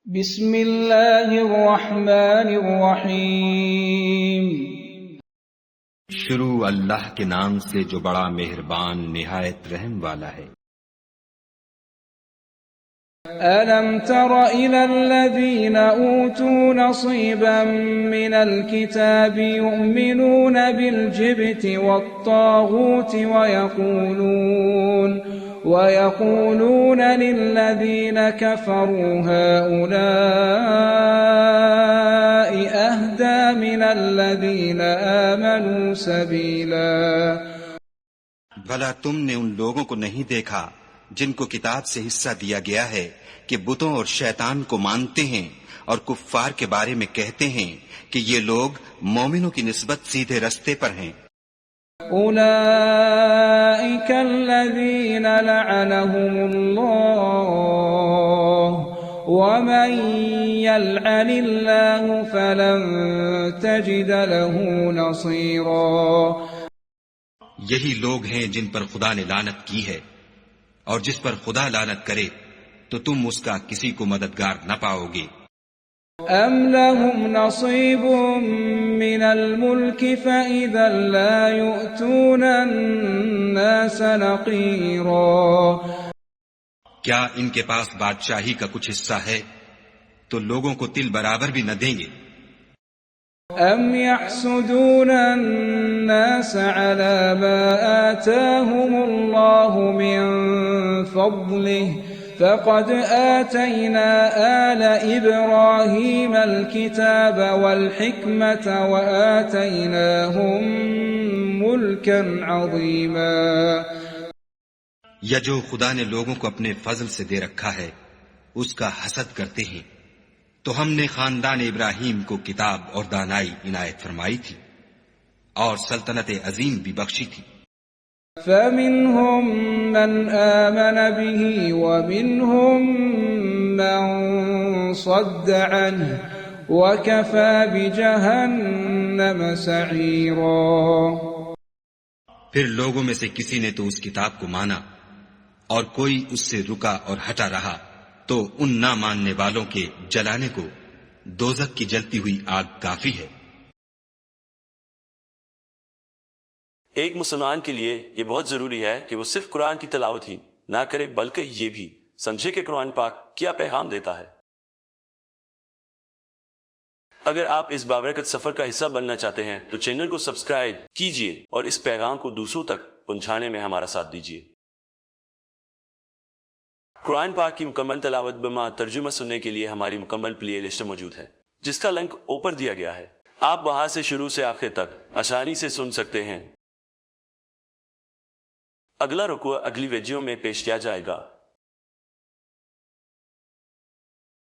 بسم اللہ الرحمن الرحیم۔ شروع اللہ کے نام سے جو بڑا مہربان نہایت رحم والا ہے۔ أَلَمْ تَرَ إِلَى الَّذِينَ أُوتُوا نَصِيبًا مِنَ الْكِتَابِ يُؤْمِنُونَ بِالْجِبْتِ وَالطَّاغُوتِ وَيَقُولُونَ لِلَّذِينَ كَفَرُوا هَؤُلَاءِ أَهْدَىٰ مِنَ الَّذِينَ آمَنُوا سَبِيلًا۔ بھلا تم نے ان لوگوں کو نہیں دیکھا جن کو کتاب سے حصہ دیا گیا ہے کہ بتوں اور شیطان کو مانتے ہیں اور کفار کے بارے میں کہتے ہیں کہ یہ لوگ مومنوں کی نسبت سیدھے رستے پر ہیں۔ أولئك الذين لعنهم الله ومن يلعن الله فلن تجد له نصيرا۔ یہی لوگ ہیں جن پر خدا نے لعنت کی ہے، اور جس پر خدا لعنت کرے تو تم اس کا کسی کو مددگار نہ پاؤ گے۔ أَمْ لَهُمْ نَصِيبٌ مِّنَ الْمُلْكِ فَإِذًا لَّا يُؤْتُونَ النَّاسَ نَقِيرًا۔ کیا ان کے پاس بادشاہی کا کچھ حصہ ہے تو لوگوں کو تل برابر بھی نہ دیں گے۔ أَمْ يَحْسُدُونَ النَّاسَ عَلَىٰ مَا آتَاهُمُ اللَّهُ مِن فَضْلِهِ فَقَدْ آتَيْنَا آلَ إِبْرَاهِيمَ الْكِتَابَ وَالْحِكْمَةَ وَآتَيْنَاهُم مُّلْكًا عَظِيمًا۔ یا جو خدا نے لوگوں کو اپنے فضل سے دے رکھا ہے اس کا حسد کرتے ہیں، تو ہم نے خاندان ابراہیم کو کتاب اور دانائی عنایت فرمائی تھی اور سلطنت عظیم بھی بخشی تھی۔ فَمِنْهُم مَّنْ آمَنَ بِهِ وَمِنْهُم مَّن صَدَّ عَنْهُ وَكَفَىٰ بِجَهَنَّمَ سَعِيرًا۔ پھر لوگوں میں سے کسی نے تو اس کتاب کو مانا اور کوئی اس سے رکا اور ہٹا رہا، تو ان نہ ماننے والوں کے جلانے کو دوزخ کی جلتی ہوئی آگ کافی ہے۔ ایک مسلمان کے لیے یہ بہت ضروری ہے کہ وہ صرف قرآن کی تلاوت ہی نہ کرے، بلکہ یہ بھی سمجھے کہ قرآن پاک کیا پیغام دیتا ہے۔ اگر آپ اس بابرکت سفر کا حصہ بننا چاہتے ہیں تو چینل کو سبسکرائب کیجئے اور اس پیغام کو دوسروں تک پہنچانے میں ہمارا ساتھ دیجئے۔ قرآن پاک کی مکمل تلاوت بما ترجمہ سننے کے لیے ہماری مکمل پلے لسٹ موجود ہے، جس کا لنک اوپر دیا گیا ہے۔ آپ وہاں سے شروع سے آخر تک آسانی سے سن سکتے ہیں۔ اگلا رکوع اگلی ویڈیو میں پیش کیا جائے گا۔